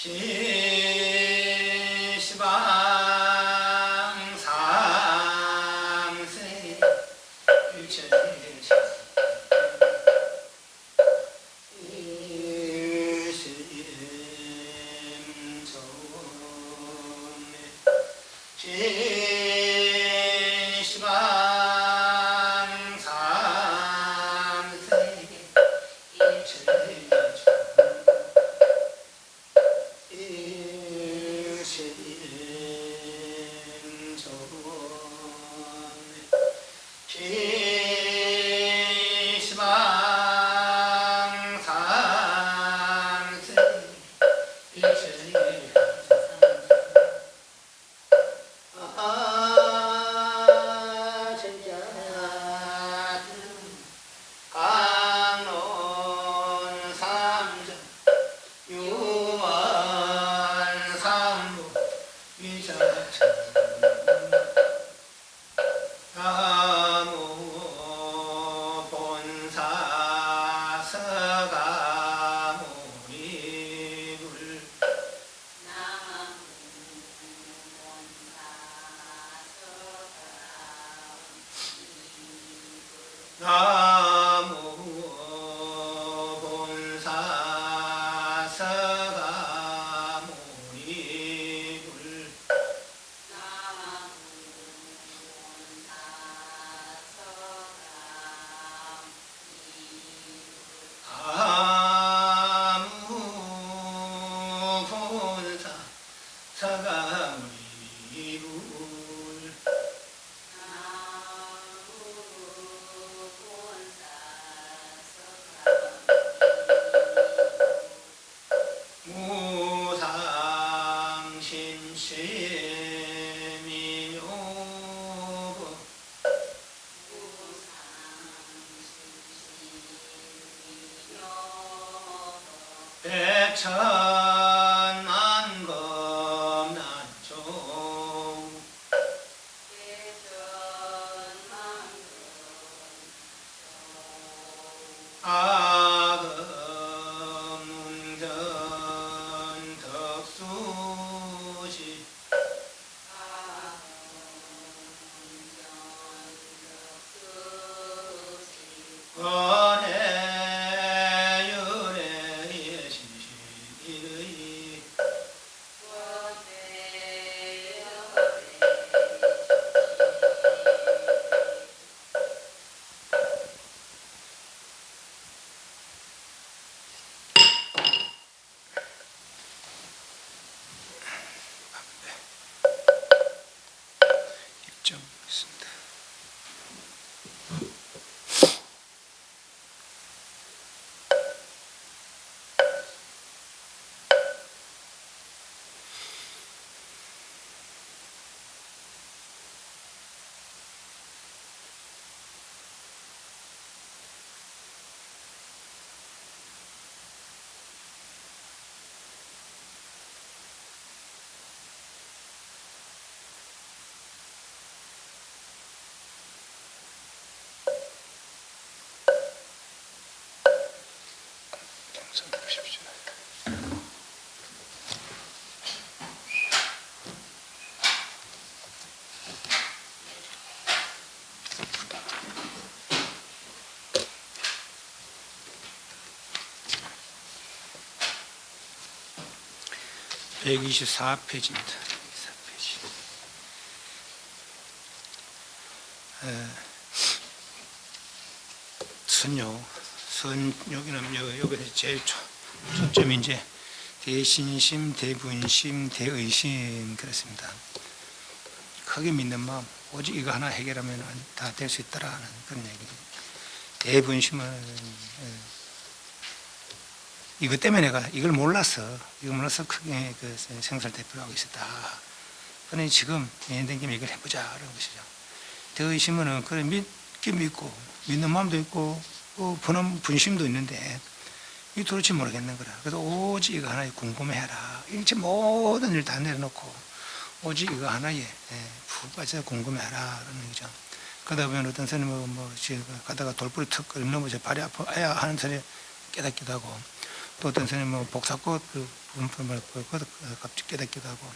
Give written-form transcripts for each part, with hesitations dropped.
시방 삼세 백천만검난조 아금운전 덕수지 원해유래 시시의 입장 있습니다. 보십시오. 124페이지입니다. 124페이지. 여기는 여기서 제일 초점이 이제 대신심, 대분심, 대의심 그렇습니다. 크게 믿는 마음, 오직 이거 하나 해결하면 다 될 수 있다라는 그런 얘기입니다. 대분심은 이것 때문에 내가 이걸 몰라서 크게 그 생사를 대표하고 있었다. 그러니 지금 된 김에 이걸 해보자 그런 것이죠. 대의심은 그래 믿긴 믿고 믿는 마음도 있고 분심도 있는데 이 도대체 모르겠는 거라. 그래서 오직 이거 하나에 궁금해하라. 일체 모든 일 다 내려놓고 오직 이거 하나에 푹 빠져 궁금해하라 그러는 거죠. 그러다 보면 어떤 사람은 가다가 돌부리 턱 넘어져 발이 아파야 하는 사람이 깨닫기도 하고, 또 어떤 스님은 뭐 복사꽃 그 분품을 갑자기 깨닫기도 하고,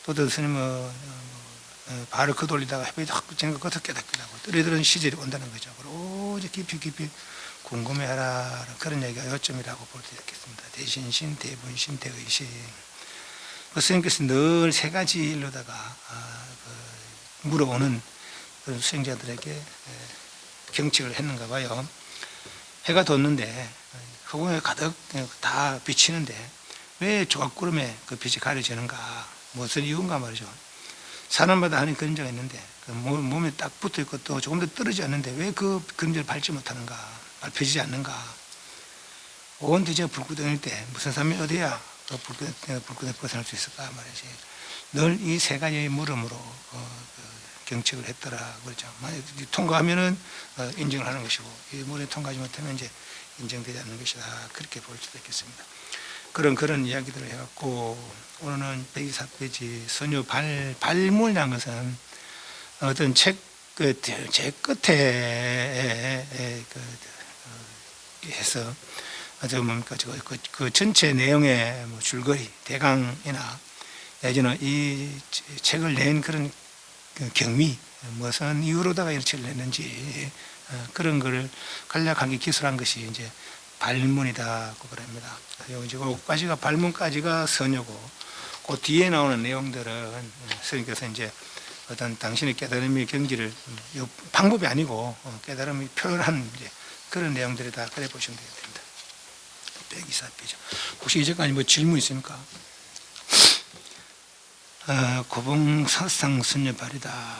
또 어떤 스님은 발을 걷어올리다가 햇빛이 확 비치는 것 같아 깨닫기도 하고, 이런 시절이 온다는 거죠. 오직 깊이 궁금해하라, 그런 얘기가 요점이라고 볼 수 있겠습니다. 대신신, 대분신, 대의신. 스님께서 늘 세 가지 일로다가 물어오는 그런 수행자들에게 경책을 했는가 봐요. 해가 돋는데 허공에 가득 다 비치는데 왜 조각구름에 그 빛이 가려지는가, 무슨 이유인가 말이죠. 사람마다 하는 그림자가 있는데 그 몸에 딱 붙어 있고 또 조금 더 떨어지지 않는데 왜 그 그림자를 밟지 못하는가, 밟혀지지 않는가. 온 대지가 불구덩일 때 무슨 사람이 어디야 그 불구덩이 벗어날 수 있을까 말이지. 늘 이 세 가지의 물음으로 경책을 했더라 그렇죠. 만약 통과하면은 인정을 하는 것이고, 이 물에 통과하지 못하면 이제 인정되지 않는 것이다, 그렇게 볼 수도 있겠습니다. 그런 이야기들을 해갖고, 오늘은 124페이지 선유 발문이라는 것은 어떤 책 제 끝에 해서 아주 뭡니까 그 전체 내용의 뭐 줄거리 대강이나 예전에 이 책을 낸 그런 그 경위, 무슨 이유로다가 이런 책을 냈는지 그런 거를 간략하게 기술한 것이 이제 발문이다고 그럽니다. 이제 그까지가 발문까지가 선유고, 그 뒤에 나오는 내용들은 스님께서 이제 어떤 당신의 깨달음의 경지를 방법이 아니고 깨달음이 표현한 이제 그런 내용들이다, 그래 보시면 되겠습니다. 124페이지. 혹시 이제까지 뭐 질문 있습니까? 고봉사상 선녀발이다.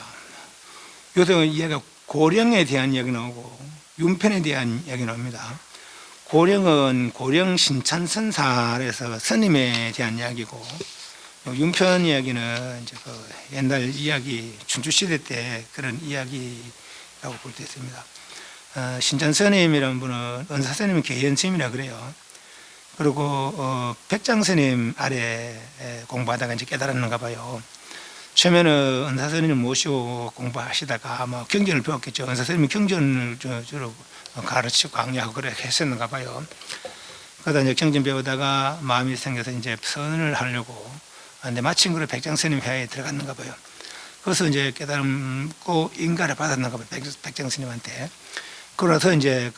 요새 이야기가 고령에 대한 이야기 나오고 윤편에 대한 이야기 나옵니다. 고령은 고령 신찬선사에서 스님에 대한 이야기고, 윤편 이야기는 이제 그 옛날 이야기, 춘추시대 때 그런 이야기라고 볼 때 있습니다. 신찬스님이라는 분은 은사스님은 계현스님이라 그래요. 그리고 백장스님 아래 공부하다가 이제 깨달았는가 봐요. 처음에는 은사스님을 모시고 공부하시다가 아마 경전을 배웠겠죠. 은사스님이 경전을 주로 가르치고 강의하고 그래 했었는가 봐요. 그러다 이제 경전 배우다가 마음이 생겨서 이제 선을 하려고, 근데 마침 그래 백장스님 회에 들어갔는가 봐요. 그래서 이제 깨달음고 인가를 받았는가 봐요, 백장스님한테. 그러서 이제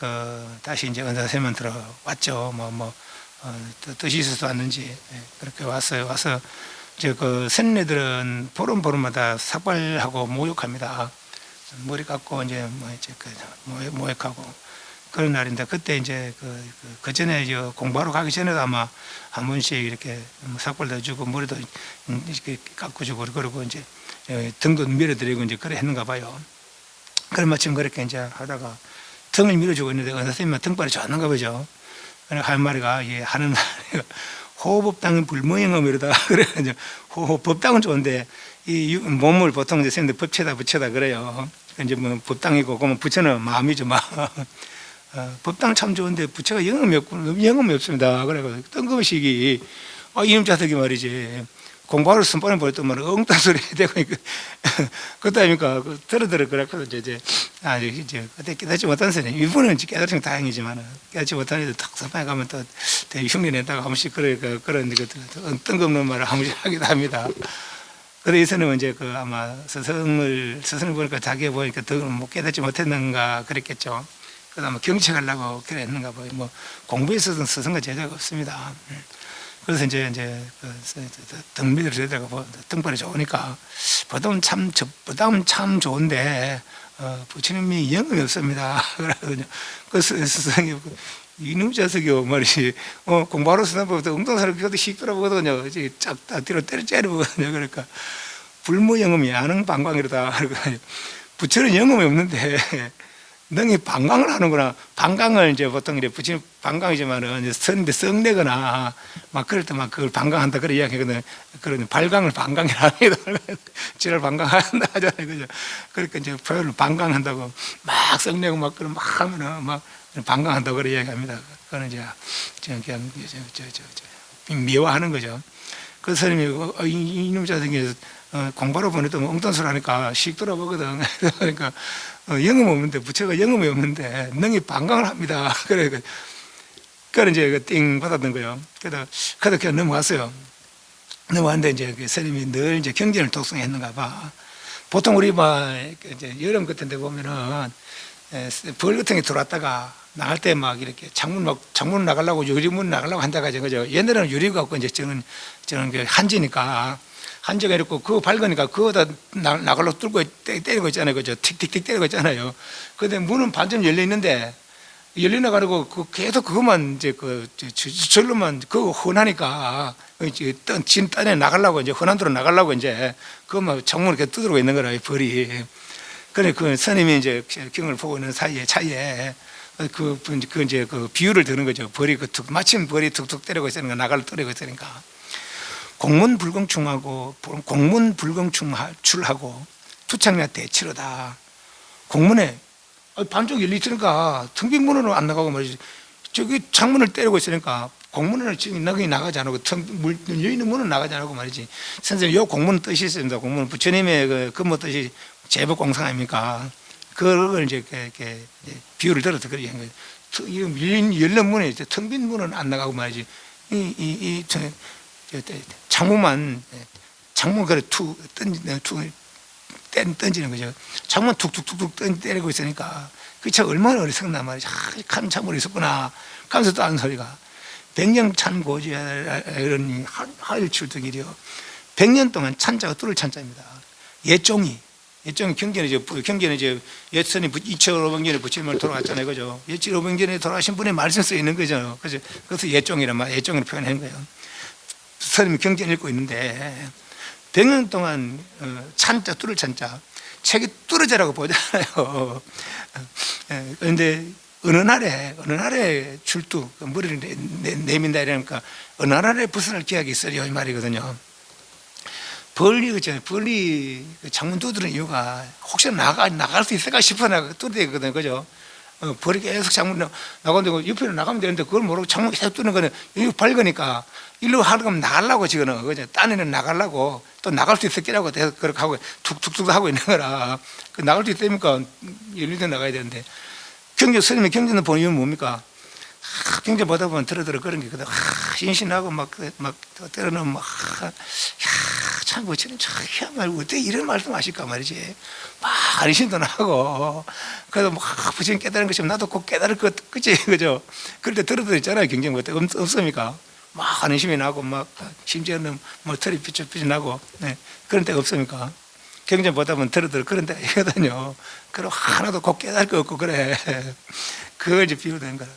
다시 이제 은사스님은 들어왔죠. 뜻이 있어서 왔는지 그렇게 왔어요. 와서 이제 선녀들은 보름마다 삭발하고 모욕합니다. 머리 깎고 이제 모욕하고 그런 날인데, 그때 이제 그 전에 공부하러 가기 전에도 아마 한 번씩 이렇게 삭발도 주고 머리도 이렇게 깎고 주고 그러고 이제 등도 밀어드리고 이제 그래 했는가 봐요. 그런 마침 그렇게 이제 하다가 등을 밀어주고 있는데 선생님은 등발이 좋았는가 보죠. 할 말이가 하는 말이가 호법당은 불모형음 이러다 그래가지고 법당은 좋은데 이 몸을 보통 이제 선생님들 붙여다 그래요. 이제 뭐 법당이고 그러면 부처는 마음이죠. 법당 참 좋은데 부처가 영음이 없습니다. 그래가지고 뜬금없이 이놈 자석이 말이지 공부하러 선반을 벌었더만 엉뚱한 소리 되고 그것도 아닙니까? 들어 그래서 이제 그때 깨닫지 못한 선생님, 이분은 깨닫으면 다행이지만 깨닫지 못한 애들 탁 선반에 가면 또 되게 흉내낸다고 한 번씩 그런 뜬금없는 말을 한 번씩 하기도 합니다. 그런데 이 선생님은 이제 아마 스승을 보니까 자기 보니까 더 깨닫지 못했는가 그랬겠죠. 그래서 아마 경책하려고 그랬는가 봐요. 뭐 공부에 있어서는 스승과 제자가 없습니다. 그래서 이제 등비를 들여다가 등발이 좋으니까 보담은 참 좋은데 부처님이 영음이 없습니다. 그래서 스승이 이놈 자석이요 말이지 공부하러 쓰는 법보다 엉뚱사를 그것도 씩 돌아보거든요. 쫙다 뒤로 때려보거든요. 그러니까 불무영음이 아는 방광이로다. 부처는 영음이 없는데 능히 방광을 하는구나. 방광을 이제 보통 이제 부처님 방광이지만은 선인데 썩내거나 막 그럴 때 막 그걸 방광한다 그런 이야기거든. 그런 발광을 방광이라 합니다. 지랄 방광한다 하잖아요. 그죠? 그러니까 이제 표현을 방광한다고 막 썩내고 막 그런 막 하면은 막 방광한다고 그런 이야기합니다. 그거는 이제 그냥 미화하는 거죠. 그 스님이 이놈 자식이 공부하러 보냈더니 엉뚱한 소리 하니까 씩 돌아보거든. 그러니까 영음 없는데 부처가 영음이 없는데 능히 방광을 합니다. 그래 그래 이제 띵 받았던 거예요. 그래도 그냥 넘어갔어요. 넘어갔는데 이제 그 스님이 늘 이제 경전을 독송했는가 봐. 보통 우리 이제 여름 같은 데 보면은 벌 같은 게 들어왔다가 나갈 때 막 이렇게 창문 나가려고 유리문 나가려고 한다가 그죠. 옛날에는 유리가 없고 이제 저는 그 한지니까 한지가 있고 그거 밝으니까 그거다 나가려고 뚫고 때리고 있잖아요. 그죠. 틱틱틱 때리고 있잖아요. 근데 문은 반쯤 열려 있는데 열리나 가지고 계속 그것만 이제 절로만 그거 흔하니까 이제 진 딴에 나가려고 이제 흔한 데로 나가려고 이제 그것만 창문을 이렇게 두드리고 있는 거라 벌이. 그래 그 스님이 이제 경을 보고 있는 차이에 이제 그 비유를 드는 거죠. 벌이 마침 벌이 툭툭 때리고 있으니까 나가를 때리고 있으니까 공문불공출하고 투창냐 대치로다. 공문에 반쪽 열려 있으니까 텅 빈 문으로 안 나가고 말이지. 저기 창문을 때리고 있으니까 공문을 지금 나가지 않고 열려 있는 문은 나가지 않고 말이지. 선생님, 요 공문 뜻이 있습니다. 공문 부처님의 그 근무 뜻이 제법공상 아닙니까? 그걸 이제 이렇게 비유를 들어서 그렇게 한 거예요. 열린 문에 텅 빈 문은 안 나가고 말이지. 창문만 창문 그래 던지는 거죠. 창문 툭툭툭툭 때리고 있으니까 그 차 얼마나 어리석나 말이죠. 참 어리석구나 하면서 또 하는 소리가 백년찬 고지야 이런 하일출득이려. 100년 동안 찬자가 뚫을 찬자입니다. 예종이 경전에 이제 예선이 2500년에 부처님을 돌아갔잖아요. 그죠? 2500년에 돌아가신 분의 말씀 써 있는 거죠. 그래서 예종이란 말, 예종으로 표현한 거예요. 스님이 경전 읽고 있는데 100년 동안 찬자 뚫을 찬자 책이 뚫어져라고 보잖아요. 그런데 어느 날에 출두 머리를 내민다 이러니까 어느 날에 벗어날 기약이 있어요 이 말이거든요. 벌리 창문 두드리는 이유가 혹시나 나갈 수 있을까 싶어 뚫어대거든요. 그죠? 벌이 계속 창문 나가는데 옆으로 나가면 되는데 그걸 모르고 창문 계속 뚫는 거는 이거 밝으니까 일로 하려면 나가려고 지금 그죠? 딴에는 나가려고 또 나갈 수 있을 거라고 그렇게 하고 툭툭툭 하고 있는 거라. 나갈 수 있으니까 열리도 나가야 되는데 스님의 경전을 보는 이유는 뭡니까? 경전 보다 보면 들어 그런 게 있거든. 신신하고 막 때로는 참 부처님 참말고 어떻게 이런 말씀 하실까 말이지. 막 안심도 나고 그래도 막 부처님 깨달은 것이면 나도 꼭 깨달을 것 그치 그죠? 그럴 때 들어도 있잖아요. 경전 볼 때 없습니까? 막 안심이 나고 막 심지어는 뭐 털이 삐쩍삐쩍 나고 그런 때가 없습니까? 경전 보다 보면 들어 그런 때가 있거든요. 그럼 하나도 꼭 깨달을 거 없고 그래. 그걸 이제 비유된 거라.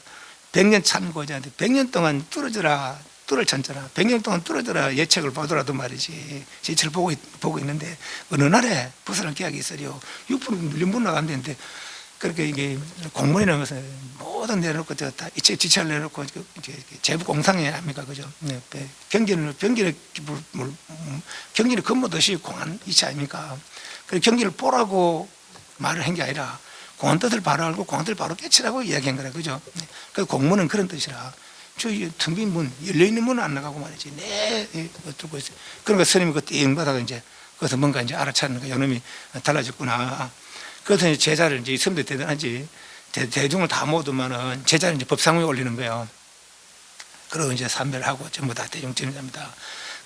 100년 참고자한테 100년 동안 뚫을 찬잖아. 100년 동안 뚫어져라 예책을 보더라도 말이지. 예책을 보고 있는데 어느 날에 벗어날 계약이 있어요. 6% 밀림분 나가면 되는데 그렇게 이게 공무원이라는 것은 모든 내려놓고 다 지체를 내려놓고 제부공상이 아닙니까? 그죠? 경전을 근무듯이 공안 이치 아닙니까? 그 경전을 보라고 말을 한 게 아니라 공안 뜻을 바로 알고 공안 뜻을 바로 깨치라고 이야기한 거라. 그죠? 그 공문은 그런 뜻이라. 텅 빈 문, 열려있는 문은 안 나가고 말이지. 들고 있어요. 그러니까 스님이 그때 받아가 이제, 그래서 뭔가 이제 알아차는 거, 요놈이 달라졌구나. 그래서 이제 제자를 이제 스님도 대단하지. 대중을 다 모으면은 제자를 이제 법상에 올리는 거예요. 그리고 이제 삼별하고 전부 다 대중전자입니다.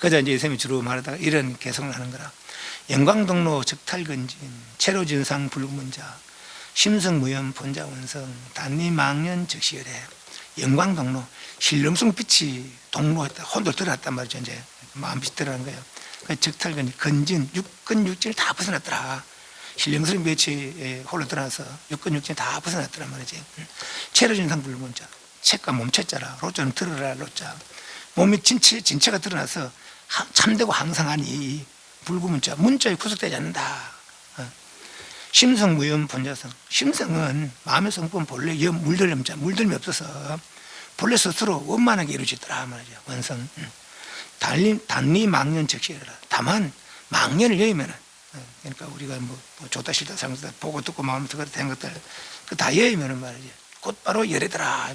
그래서 이제 스님이 주로 말하다가 이런 개성을 하는 거라. 영광동로 적탈근진, 체로진상 불문자, 심성무염 본자원성, 단리망년 즉시열해. 영광동로, 신령성 빛이 동로했다, 혼돌 들어갔단 말이죠. 이제 마음빛이 들어간 거예요. 적탈근진, 근진, 육근육진을 다 벗어났더라. 신령성 빛이 홀로 들어가서 육근육진을 다 벗어났더란 말이지. 체로진상 불문자, 책과 몸체자라, 로자는 들어라, 로자. 몸이 진체가 드러나서 참되고 항상하니 불구문자, 문자에 구속되지 않는다. 심성무염 본자성, 심성은 마음의 성품 본래 물들림이 없어서 본래 스스로 원만하게 이루어지더라 말이죠. 원성. 단리 망년 적시해라. 다만 망년을 여의면은, 그러니까 우리가 뭐 좋다 싫다 상다 보고 듣고 마음을 듣고 된 것들 그 다 여의면은 말이죠. 곧바로 열애더라.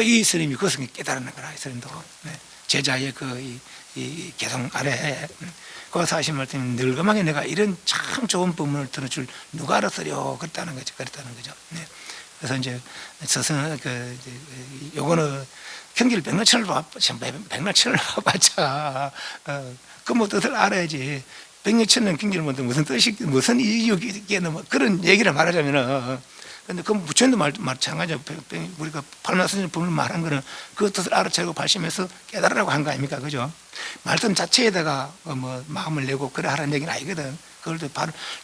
이 스님이 그것을 깨달는 거라. 이 스님도 제자의 이 개성 아래 거기서 하신 말씀이 늙음하게 내가 이런 참 좋은 법문을 들어줄 누가 알았으려 그랬다는 거죠. 그래서 이제 스승 요거는 경기를 백날천을 봐봤자 그 뜻을 알아야지. 백년천년 경기를 보는데 무슨 이유겠노 뭐 그런 얘기를 말하자면은. 근데 그 부처님도 마찬가지죠. 우리가 팔마선생 분을 말한 거는 그 뜻을 알아채고 발심해서 깨달으라고 한 거 아닙니까? 그죠? 말씀 자체에다가 뭐 마음을 내고 그래 하라는 얘기는 아니거든. 그걸 또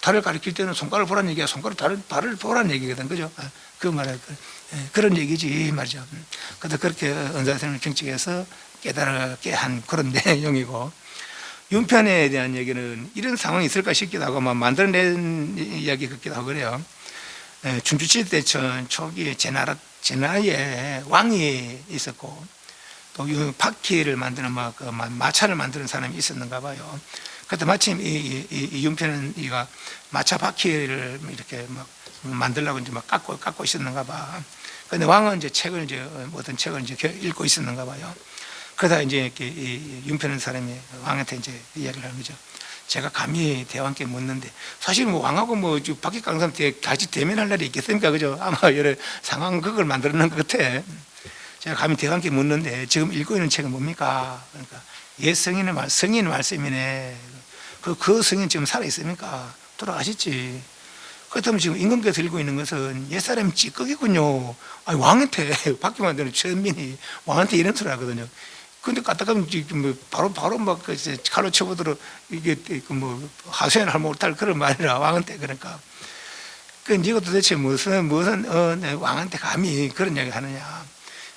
달을 가리킬 때는 손가락을 보라는 얘기야. 발을 보라는 얘기거든. 그죠? 그 말은 그런 얘기지 말이죠. 그래도 그렇게 은사선생님을 경직해서 깨달게 한 그런 내용이고, 윤편에 대한 얘기는 이런 상황이 있을까 싶기도 하고 만들어낸 이야기 같기도 하고 그래요. 춘추시대 초기에 제나라에 왕이 있었고 또 바퀴를 만드는 마차를 만드는 사람이 있었는가 봐요. 그때 마침 이 윤편은 이가 마차 바퀴를 이렇게 막 만들려고 이제 막 깎고 있었는가 봐. 근데 왕은 이제 어떤 책을 이제 읽고 있었는가 봐요. 그러다 이제 이 윤편은 사람이 왕한테 이제 이야기를 하는 거죠. 제가 감히 대왕께 묻는데, 사실 뭐 왕하고 뭐 바퀴 깎는 사람 같이 대면할 날이 있겠습니까? 그죠? 아마 여러 상황 그걸 만들어낸 것 같아. 제가 감히 대왕께 묻는데 지금 읽고 있는 책은 뭡니까? 그러니까 옛 성인의 말씀이네. 그 성인 지금 살아 있습니까? 돌아가셨지. 그렇다면 지금 임금께서 읽고 있는 것은 옛사람 찌꺼기군요. 아니, 왕한테 바퀴 만드는 천민이 왕한테 이런 소리 하거든요. 근데 까딱하면 바로 막 칼로 쳐보도록 이게 뭐 하소연할 못할 그런 말이라 왕한테. 그러니까 네가 도대체 무슨 왕한테 감히 그런 얘기 하느냐.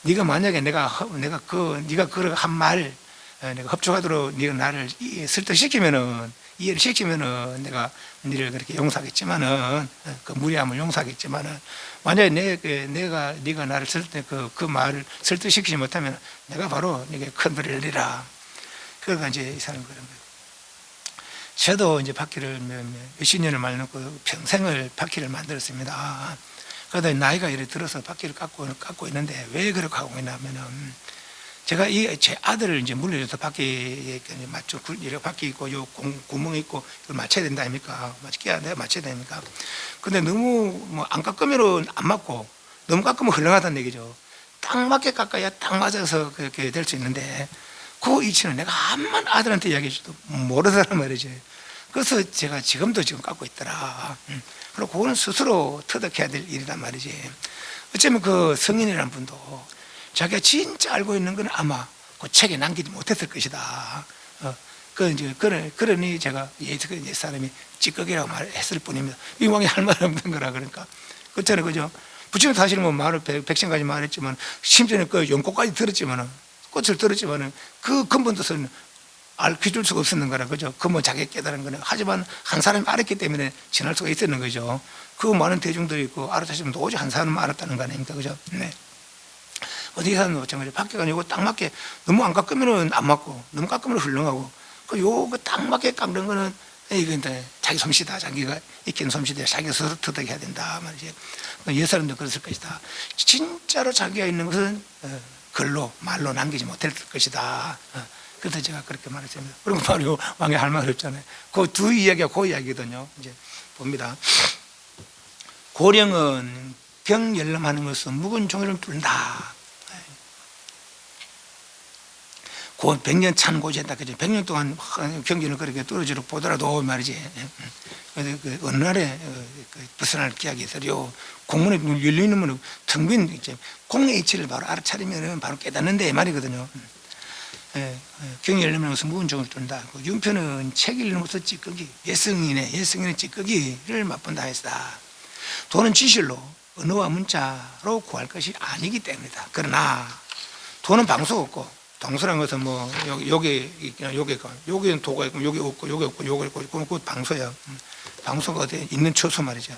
네가 만약에 네가 그런 한 말 내가 협조하도록 네가 나를 설득시키면은, 이해를 시키면은 내가 너를 그렇게 용서하겠지만은, 그 무리함을 용서하겠지만은, 만약에 네가 나를 그 말을 설득시키지 못하면 내가 바로 네게 큰 벌을 내리라. 그러니까 이제 이 사람 그런 거예요. 저도 이제 바퀴를 몇십 년을 말려놓고 평생을 바퀴를 만들었습니다. 그러다 나이가 이래 들어서 바퀴를 깎고 있는데 왜 그렇게 하고 있냐면은, 제가 제 아들을 이제 물려줘서 바퀴 맞죠? 이렇게 바퀴 있고 요 구멍이 있고 이걸 맞춰야 된다 아닙니까? 내가 맞춰야 됩니까? 근데 너무 뭐 안 깎으면은 안 맞고 너무 깎으면 헐렁하다는 얘기죠. 딱 맞게 깎아야 딱 맞아서 그렇게 될 수 있는데, 그 이치는 내가 암만 아들한테 이야기해줘도 모르더란 말이지. 그래서 제가 지금도 깎고 있더라. 그리고 그거는 스스로 터득해야 될 일이란 말이지. 어쩌면 그 성인이라는 분도 자기가 진짜 알고 있는 건 아마 그 책에 남기지 못했을 것이다. 그러니 제가 옛 사람이 찌꺼기라고 말했을 뿐입니다. 이 왕이 할 말 없는 거라. 그러니까 그렇잖아요. 그죠? 부처님 사실 뭐 말을 백신까지 말했지만, 심지어는 그 연꽃까지 들었지만은, 꽃을 들었지만은 그 근본 뜻은 알려줄 수가 없었는 거라. 그죠? 그 뭐 자기 깨달은 거는. 하지만 한 사람이 알았기 때문에 지날 수가 있었는 거죠. 그 많은 대중들이 있고 알아차시면 오직 한 사람만 알았다는 거 아닙니까? 그죠? 네. 어디 사는 마찬가지. 바퀴가 요거 딱 맞게 너무 안 깎으면은 안 맞고 너무 깎으면 훌렁하고, 요거 딱 맞게 깎는 거는 이게 자기 솜씨다. 자기가 익힌 솜씨다. 자기가 스스로 터득해야 된다 말이지. 옛 사람도 그랬을 것이다. 진짜로 자기가 있는 것은 글로 말로 남기지 못했을 것이다. 그래서 제가 그렇게 말했습니다. 그리고 바로 왕이 할 말 없잖아요. 그 두 이야기가 그 이야기거든요. 이제 봅니다. 고령은 경열람하는 것은 묵은 종이를 뚫는다. 곧 100년 찬 고지했다. 그죠? 100년 동안 경기는 그렇게 떨어지려 보더라도 말이지. 그 어느 날에 벗어날 기약이 있어요. 공문에 열리는 텅 빈 공의 이치를 바로 알아차리면 바로 깨닫는데 말이거든요. 경이 열리면 무슨 묵은 종을 뚫는다. 윤표는 책 읽는 것은 찌꺼기, 옛성인의 찌꺼기를 맛본다 했다. 돈은 지실로 언어와 문자로 구할 것이 아니기 때문이다. 그러나 돈은 방수가 없고, 방수라는 것은 뭐 여기는 도가 있고 여기 없고 여기 없고 여기 있고 그건 방수야. 방수가 어디 있는 처소 말이죠.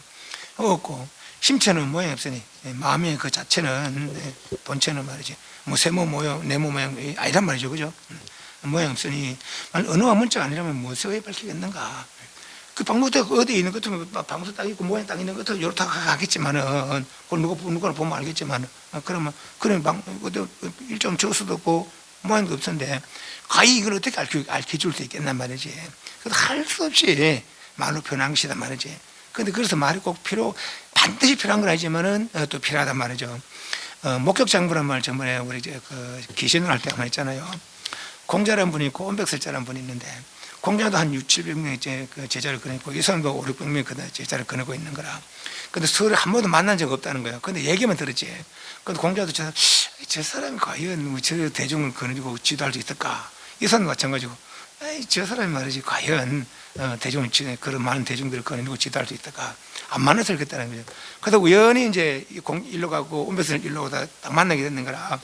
없고 심체는 모양이 없으니 마음의 그 자체는 본체는 말이지 뭐 세모 모양 네모 모양 아니란 말이죠. 그죠? 모양 없으니 언어와 문자가 아니라면 무엇에 밝히겠는가. 그 방수대 어디에 있는 것 같으면 방수 딱 있고 모양 딱 있는 것 같으면 요렇게 가겠지만은 그걸 누구나 보면 알겠지만, 그러면 일정 저수도 없고 모양도 없었는데 가히 이걸 어떻게 알려줄 수 있겠단 말이지. 그래서 할 수 없이 말로 표현한 것이단 말이지. 근데 그래서 말이 꼭 반드시 필요한 건 아니지만은 또 필요하단 말이죠. 목격장부란 말 저번에 우리 그 기신을 할 때 한번 했잖아요. 공자라는 분이 있고 온백설자라는 분이 있는데 공자도 한 600~700명의 그 제자를 거느리고 이 사람도 500~600명의 그 제자를 거느리고 있는 거라. 근데 서로 한 번도 만난 적 없다는 거예요. 근데 얘기만 들었지. 근데 공자도 저 사람이 과연 저 대중을 거느리고 지도할 수 있을까? 이 사람도 마찬가지고 저 사람이 말이지 과연 대중을 그런 많은 대중들을 거느리고 지도할 수 있을까? 안 만나서 그랬다는 거죠. 그래서 우연히 이제 일로 가고 온배선을 일로 가다 딱 만나게 됐는 거라.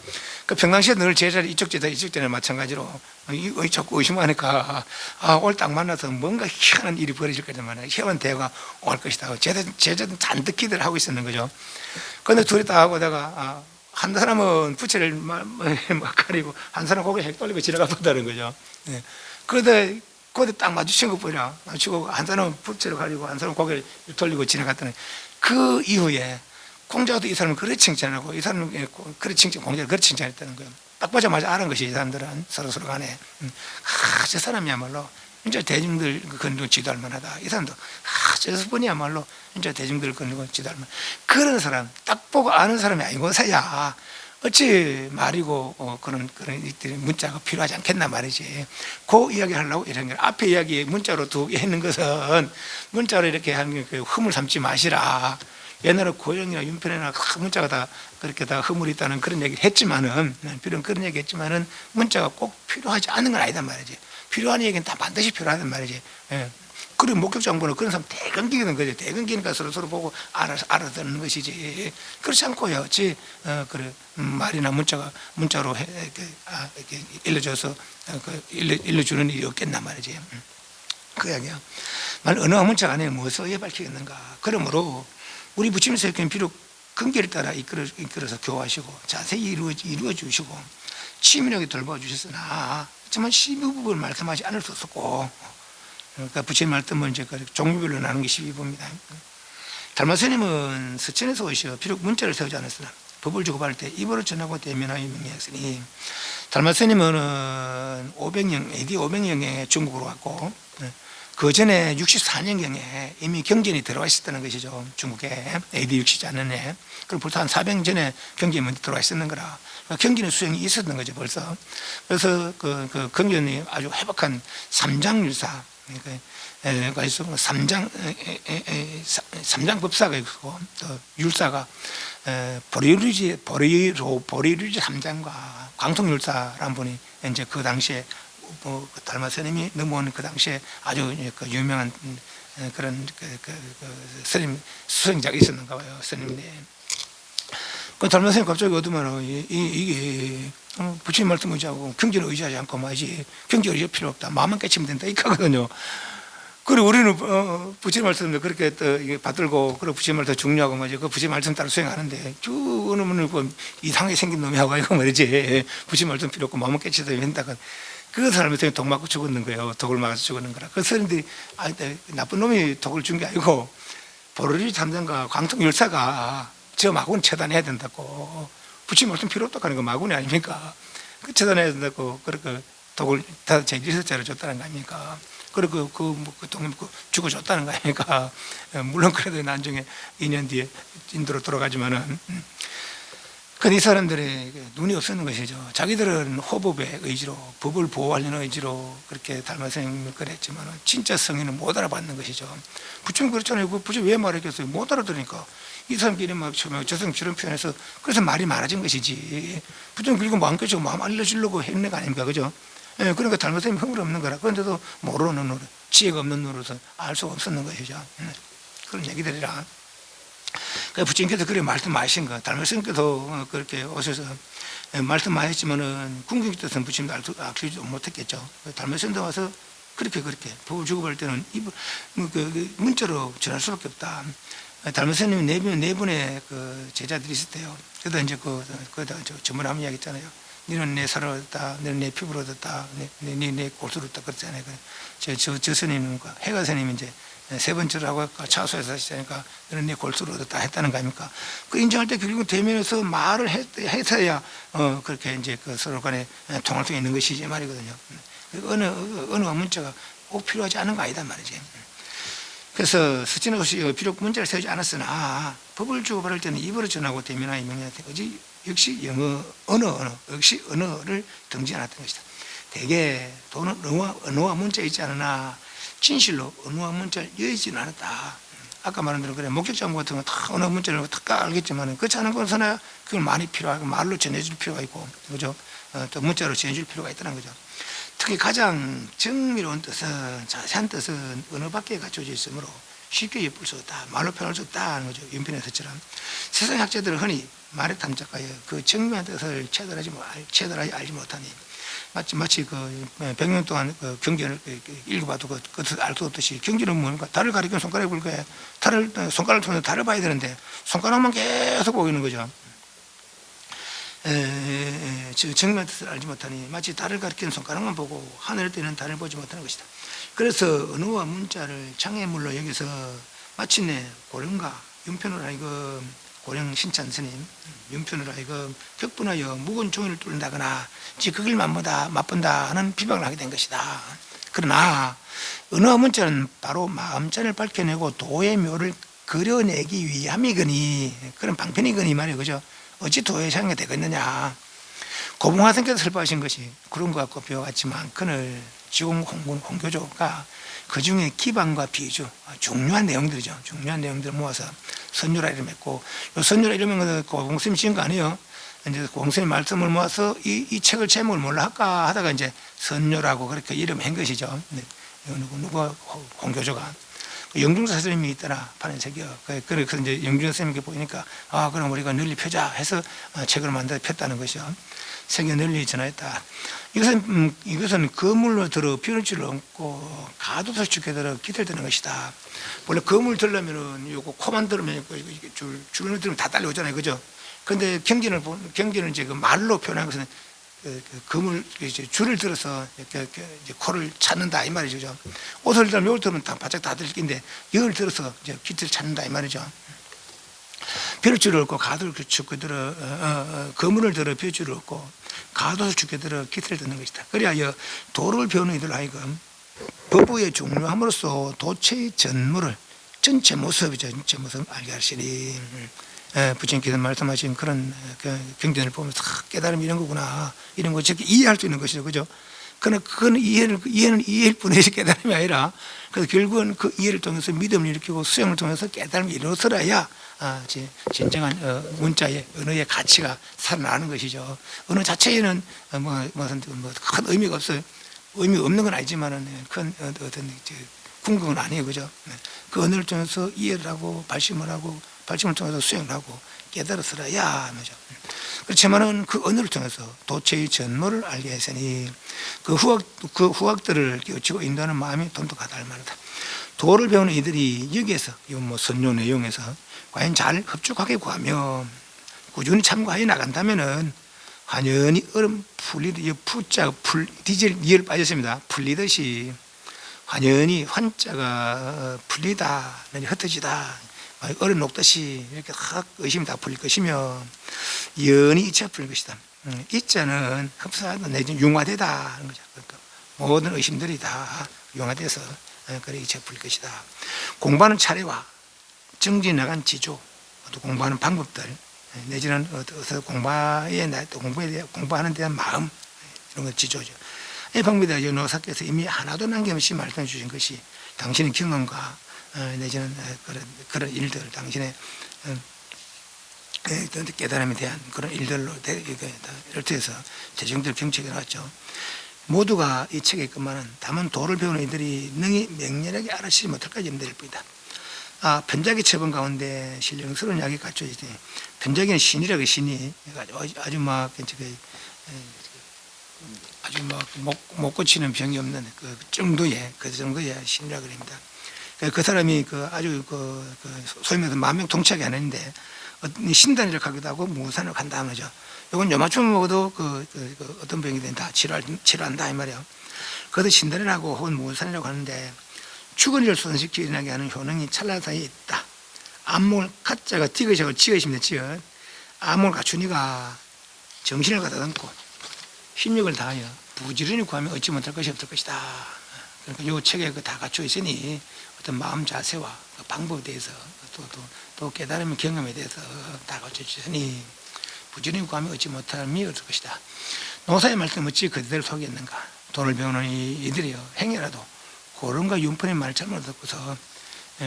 그 평상시에 늘 제자리 이쪽 제자 이쪽 제자 마찬가지로 자꾸 의심하니까 오늘 딱 만나서 뭔가 희한한 일이 벌어질 거란 말이야. 희한한 대화가 올 것이다. 제자들은 잔뜩 기대를 하고 있었는 거죠. 그런데 둘이 딱 하고다가 한 사람은 부채를 막 가리고 한 사람 고개 획 돌리고 지나가 본다는 거죠. 네. 그러다 거기 딱 마주친 것뿐이야. 마주치고 한 사람은 부채를 가리고 한 사람은 고개를 돌리고 지나갔더니 그 이후에 공자도 이 사람을 그렇게 칭찬하고 이 사람은 공자를 그렇게 칭찬했다는 거예요. 딱 보자마자 알은 것이 이 사람들은 서로 간에 저 사람이야말로 진짜 대중들 건드리고 지도할 만하다. 이 사람도 저 분이야말로 진짜 대중들 건드리고 지도할 만. 그런 사람 딱 보고 아는 사람이 아니고서야 어찌 말이고 그런 문자가 필요하지 않겠나 말이지. 그 이야기를 하려고 이런 거 앞에 이야기 문자로 두게 했는 것은 문자로 이렇게 하는 게 흠을 삼지 마시라. 옛날에 고영이나 윤편이나 문자가 다 그렇게 다 허물이 있다는 그런 얘기를 했지만은 그런 얘기 했지만은 문자가 꼭 필요하지 않은 건 아니단 말이지. 필요한 얘기는 다 반드시 필요하단 말이지. 예. 그리고 목격장부는 그런 사람 대근기는 거죠. 대근기니까 서로 보고 알아듣는 것이지. 그렇지 않고요. 어찌 그래 말이나 문자로 이렇게 일러줘서 일러주는 일이 없겠나 말이지. 그 이야기야. 만 언어와 문자가 아니면 무엇을 밝히겠는가. 그러므로 우리 부처님 설교는 비록 근기를 따라 이끌어서 교화하시고 자세히 이루어 주시고 치밀하게 돌봐주셨으나 하지만 십이부를 말씀하지 않을 수 없었고, 그러니까 부처님 말씀은 이제 종류별로 나눈 게 12부입니다. 달마스님은 서천에서 오시어 비록 문자를 세우지 않았으나 법을 주고받을 때 입으로 전하고 대면하여 명명했으니, 달마스님은 AD 500년경에 중국으로 왔고 그 전에 64년경에 이미 경전이 들어와 있었다는 것이죠. 중국에 AD 64년에. 그럼 벌써 한 400년 전에 경전이 먼저 들어와 있었는 거라. 경전의 수행이 있었던 거죠, 벌써. 그래서 그 경전이 아주 회복한 삼장율사, 그러니까 있었고 삼장법사가 있고 또 율사가 보리류지 삼장과 광통율사라는 분이 이제 그 당시에 달마 스님이 넘어온 그 당시에 아주 유명한 그런 스님 수행자가 있었는가 봐요, 스님인데. 그 달마 스님 갑자기 얻으면 이게 부처님 말씀 의지하고 경전을 의지하지 않고 말이지, 경전 의지 필요 없다, 마음만 깨치면 된다 이거거든요. 그리고 우리는 부처님 말씀을 그렇게 또 받들고, 그리고 부처님 말씀 중요하고 말이지, 그 부처님 말씀 따라 수행하는데 쭉 어느 분은 이상하게 생긴 놈이 하고 이거 말이지, 부처님 말씀 필요 없고 마음만 깨치다 된다고. 그 사람이 독 맞고 죽었는 거예요. 독을 맞아서 죽었는 거라. 그 사람들이 나쁜 놈이 독을 준 게 아니고 보르리 삼장과 광통열사가 저 마구니 처단해야 된다고. 부처님 말씀 필요 없다고 하는 거 마구니 아닙니까? 그 처단해야 된다고. 그렇게 독을 다 제1세자를 줬다는 거 아닙니까? 그리고 그 독을 죽어줬다는 거 아닙니까? 물론 그래도 나중에 2년 뒤에 인도로 돌아가지만은. 근데 이 사람들의 눈이 없었는 것이죠. 자기들은 호법의 의지로, 법을 보호하려는 의지로 그렇게 달마 스님을 그랬지만 진짜 성인은 못 알아봤는 것이죠. 부처님 그렇잖아요. 그 부처님 왜 말했겠어요? 못 알아들으니까. 이 사람끼리 막 저성 저런 표현해서 그래서 말이 많아진 것이지. 부처님 그리고 마음 깨지고 마음 알려주려고 했는 거 아닙니까? 그죠? 예, 그러니까 달마 스님이 흥을 없는 거라. 그런데도 모르는 노릇, 지혜가 없는 노릇은 알 수가 없었는 것이죠. 그런 얘기들이라. 부처님께서 그렇게 말씀하신 거, 달마 스님께서 그렇게 오셔서 말씀하셨지만은 궁극의 뜻은 부처님도 알지 못했겠죠. 달마 스님도 와서 그렇게 법을 주고받을 때는 문자로 전할 수밖에 없다. 달마 스님이 네 분의 그 제자들이 있을 때요. 그러다 이제 그다 전문하면 이야기 했잖아요. 너는 내 살을 얻었다, 너는 내 피부를 얻었다, 내 골수를 얻었다 그랬잖아요. 저 스님은 해가 스님이 이제 세 번째로 하고 차수에서 하시니까 너는 내 골수를 얻었다 했다는 거 아닙니까? 그 인정할 때 결국 대면에서 말을 했어야 그렇게 이제 그 서로 간에 통할 수 있는 것이지 말이거든요. 어느 문자가 꼭 필요하지 않은 거 아니다 말이지. 그래서 서천하고시 비록 문자를 세우지 않았으나 법을 주고받을 때는 입으로 전하고 대면하여 명령할 때 역시 영어 역시 언어를 등지 않았던 것이다. 대개 도는 언어와 문자 있지 않으나 진실로 언어와 문자를 여의지는 않았다. 아까 말한 대로 그래 목격자 같은 거 다 언어 문자를 다 알겠지만 그렇지 않은 것은 그걸 많이 필요하고 말로 전해줄 필요가 있고 그죠? 또 문자로 전해줄 필요가 있다는 거죠. 특히 가장 정밀한 뜻은 자세한 뜻은 언어밖에 갖춰져 있으므로 쉽게 엿볼 수 없다. 말로 표현할 수 없다는 거죠. 연편에서처럼 세상 학자들은 흔히 말에 탐작하여 그 정밀한 뜻을 체들하지 알지 못하니 마치 그 100년 동안 그 경전을 읽어봐도 그 알 수 없듯이 경전은 뭡니까? 달을 가리키는 손가락에 불과해 손가락을 통해서 달을 봐야 되는데 손가락만 계속 보이는 거죠. 정밀한 뜻을 알지 못하니 마치 달을 가리키는 손가락만 보고 하늘을 뜨는 달을 보지 못하는 것이다. 그래서 언어와 문자를 장애물로 여기서 마침내 고령과 윤편으로 하여금 고령 신찬 스님 윤편으로 하여금 격분하여 묵은 종이를 뚫는다거나 그 길만 맛본다 하는 비방을 하게 된 것이다. 그러나 언어와 문자는 바로 마음자를 밝혀내고 도의 묘를 그려내기 위함이거니 그런 방편이거니 말이에요. 그죠? 어찌 도의 향이 되겠느냐. 고봉화선께서 설법하신 것이 그런 것 같고 배워왔지만 그늘 지공 홍교조가 그 중에 기반과 비주 중요한 내용들이죠. 중요한 내용들을 모아서 선유라 이름했고 선유라 이름은 고봉스님이 지은 거 아니에요. 이제 고봉스님 말씀을 모아서 이 책을 제목을 뭘로 할까 하다가 이제 선유라고 그렇게 이름한 것이죠. 네. 누가 홍교조가 영중사 선생님이 있더라 파는 책이요. 그래서 이제 영중사 선생님께 보이니까 그럼 우리가 널리 펴자 해서 책을 만들어 폈다는 것이요. 세계 널리 전하였다. 이것은 거물로 들어 비울 줄 없고 가도를 죽게 들어 기댈 드는 것이다. 원래 거물 들려면은 요거 코만 들으면 줄을 들으면 다 딸려오잖아요, 그죠? 그런데 경기는 이제 그 말로 표현한 것은 거물 줄을 들어서 이제 코를 찾는다 이 말이죠, 그죠? 옷을 들면 요걸 들으면 다 바짝 다 들긴데 이걸 들어서 이제 깃을 찾는다 이 말이죠. 별 줄을 얻고 가도를 죽게 들어 거물을 들어 별 줄을 얻고 가도를 죽게 들어 깃을 듣는 것이다. 그래야 도를 배우는 이들 하여금 법부의 중요함으로써 도체의 전무를 전체 모습이죠. 전체 모습을 알게 하시니 부처님께서 말씀하신 그런 경전을 보면서 깨달음이 이런 거구나 이런 거 저렇게 이해할 수 있는 것이죠. 그죠? 그러나 그건 이해는 이해일 뿐이지 깨달음이 아니라 그래서 결국은 그 이해를 통해서 믿음을 일으키고 수용을 통해서 깨달음이 이루어서야 진정한 문자의 언어의 가치가 살아나는 것이죠. 언어 자체에는 큰 의미가 없어요. 의미 없는 건 아니지만은 큰 어떤 궁극은 아니에요, 그죠? 그 언어를 통해서 이해를 하고 발심을 통해서 수용을 하고 깨달아서야 하죠. 그렇지만은 그 언어를 통해서 도체의 전모를 알게 했으니 그 후학들을 끼우치고 인도하는 마음이 돈독하다 할 만하다. 도를 배우는 이들이 여기에서 선료 내용에서 과연 잘 흡족하게 구하며 꾸준히 참고하여 나간다면은 환연히 얼음 풀리듯이 디젤 이열 빠졌습니다. 풀리듯이 환연히 환자가 풀리다, 흩어지다, 얼음 녹듯이 이렇게 확 의심이 다 풀릴 것이며 연히 이체가 풀릴 것이다. 이자는 흡사하다 내지는 융화되다 하는 거죠. 그러니까 모든 의심들이 다 융화돼서 그래 이체가 풀릴 것이다. 공부하는 차례와 정진해 나간 지조, 또 공부하는 방법들, 내지는 어서 공부하는 데한 마음 이런 것 지조죠. 이 방법에 대해 노사께서 이미 하나도 남김없이 말씀해 주신 것이 당신의 경험과 내지는 그런 일들, 당신의 깨달음에 대한 그런 일들로 이렇게 해서 대중들 경책해 놨죠. 모두가 이 책에 있건만은 다만 도를 배우는 이들이 능히 맹렬하게 알아채지 못할까 염려될 뿐이다. 변자기 처분 가운데 신령스러운 약이 갖춰져 있으니 변자기는 신이라고 신이 아주 막 못 고치는 병이 없는 그 정도의 신이라고 그럽니다. 그 사람이 아주 소위 말해서 만병통치하게 하는데 신단이라고 하기도 하고 무산을 간다 하죠. 이건 요만큼 먹어도 어떤 병이 된다 치료한다 이 말이에요. 그것도 신단이라고 혹은 무산이라고 하는데 죽은 이를 소생시켜 일어나게 하는 효능이 찰나 사이에 있다. 안목을 가짜가 디귿하고 지읒입니다. 지읒. 안목을 갖추니가 정신을 갖다 담고 힘력을 다하여 부지런히 구하면 얻지 못할 것이 없을 것이다. 그러니까 요 책에 그 다 갖춰 있으니 어떤 마음 자세와 그 방법에 대해서 또 깨달음의 경험에 대해서 다 갖춰 있으니 부지런히 구하면 얻지 못함이 없을 것이다. 노사의 말씀 어찌 그대로 속였는가. 돈을 배우는 이들이요 행여라도 고른과 윤폰의 말을 잘못 듣고서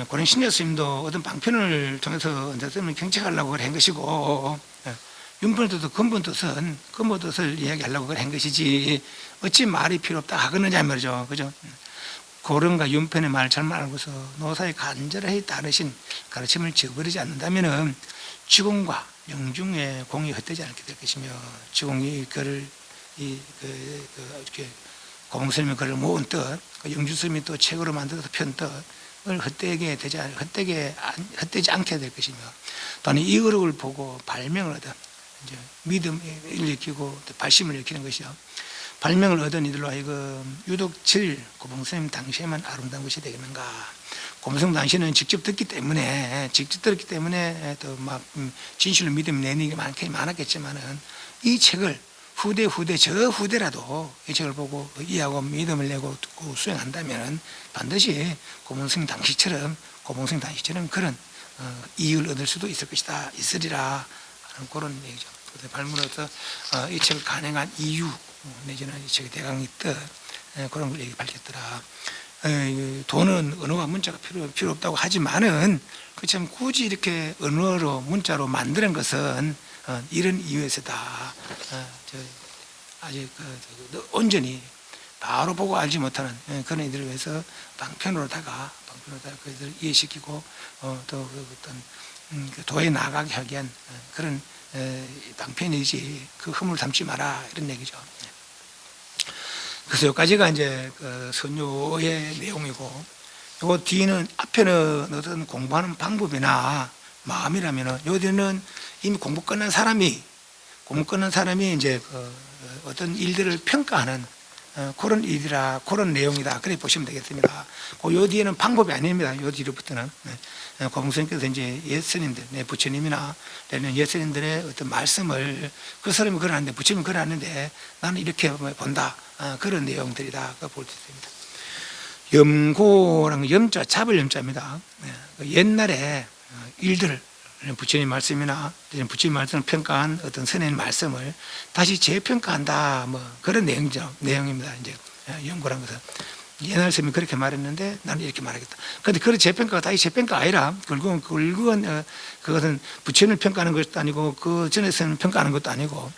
고른 신여 스님도 어떤 방편을 통해서 스님을 경책하려고 한 것이고 윤폰의 뜻도 근본 뜻을 이야기하려고 한 것이지 어찌 말이 필요 없다 하겠느냐 말이죠. 그죠? 고른과 윤편의 말을 잘못 알고서 노사의 간절히 따르신 가르침을 저버리지 않는다면은 지공과 영중의 공이 헛되지 않게 될 것이며 지공이 그를 이렇게 고봉스님이 그를 모은 뜻, 영주스님이 또 책으로 만들어서 편 뜻을 헛되지 않게 될 것이며 또한 이 어록을 보고 발명을 얻어 이제 믿음을 일으키고 또 발심을 일으키는 것이요. 발명을 얻은 이들로 하여금 유독 질 고봉스님 당시에만 아름다운 것이 되겠는가. 고봉스님 당시에는 직접 들었기 때문에 또 막 진실로 믿음 내는 게 많았겠지만은 이 책을 저 후대라도 이 책을 보고 이해하고 믿음을 내고 듣고 수행한다면 반드시 고봉스님 당시처럼 그런 이익을 얻을 수도 있으리라 하는 그런 얘기죠. 발문으로서 이 책을 간행한 이유 내지는 이 책의 대강의 뜻 그런 걸 밝혔더라. 돈은 언어와 문자가 필요 없다고 하지만은 그렇지만 굳이 이렇게 언어로 문자로 만드는 것은 이런 이유에서다. 아직 온전히 바로 보고 알지 못하는 그런 이들을 위해서 방편으로다가 그들을 이해시키고 또 어떤 도에 나아가게 하기 위한 그런 방편이지 그 허물을 담지 마라 이런 얘기죠. 그래서 여기까지가 이제 그 선요의 내용이고, 요 뒤는 앞에는 어떤 공부하는 방법이나 마음이라면은 요 뒤는 이미 공부 끝난 사람이 이제 어떤 일들을 평가하는 그런 일이라 그런 내용이다. 그렇게 보시면 되겠습니다. 요 뒤에는 방법이 아닙니다. 요 뒤로부터는 고봉스님께서 이제 옛스님들, 부처님이나 옛스님들의 어떤 말씀을 그 사람이 그러는데 부처님이 그러는데 나는 이렇게 본다. 그런 내용들이다. 볼 수 있습니다. 염고랑 염자, 잡을 염자입니다. 옛날에 일들을 부처님 말씀이나 부처님 말씀을 평가한 어떤 선생님 말씀을 다시 재평가한다. 그런 내용입니다. 이제 염고란 것은 옛날 스님이 그렇게 말했는데 나는 이렇게 말하겠다. 그런데 그런 재평가가 다시 재평가 아니라 결국은 그것은 부처님을 평가하는 것도 아니고 그 전에 스님을 평가하는 것도 아니고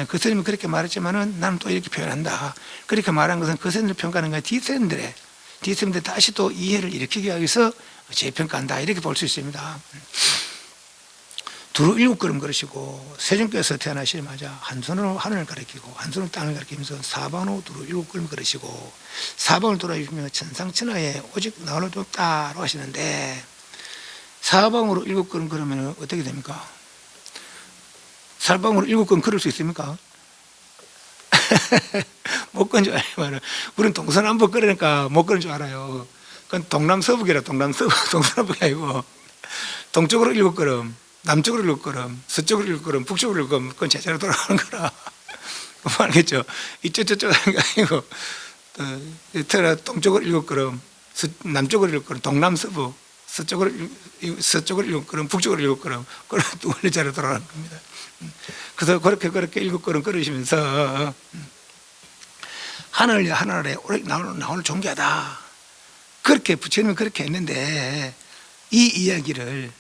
그 스님이 그렇게 말했지만은 나는 또 이렇게 표현한다. 그렇게 말한 것은 그 스님을 평가하는 거야. 뒷스님들 다시 또 이해를 일으키기 위해서 재평가한다. 이렇게 볼 수 있습니다. 두루 7걸음 걸으시고 세종께서 태어나시자마자 한 손으로 하늘을 가리키고 한 손으로 땅을 가리키면서 사방으로 두루 7걸음 걸으시고 사방을 돌아주시며 천상천하에 오직 나를 줬다라고 하시는데 사방으로 7걸음 걸으면 어떻게 됩니까? 사방으로 7걸음 걸을 수 있습니까? 못 건 줄 알아요. 우리는 동서남북 걸으니까 못 걸은 줄 알아요. 그건 동남서북이라 동서남북이 아니고 동쪽으로 7걸음, 남쪽으로 7걸음, 서쪽으로 7걸음, 북쪽으로 7걸음, 그건 제자로 돌아가는 거라. 알겠죠? 이쪽 하는 게 아니고 동쪽으로 7걸음, 남쪽으로 7걸음, 동남서북, 서쪽으로 7걸음, 북쪽으로 7걸음, 그런 원래자로 돌아가는 겁니다. 그래서 그렇게 7걸음 걸으시면서 하늘에 오래 나오는 존귀하다. 그렇게 부처님은 그렇게 했는데 이 이야기를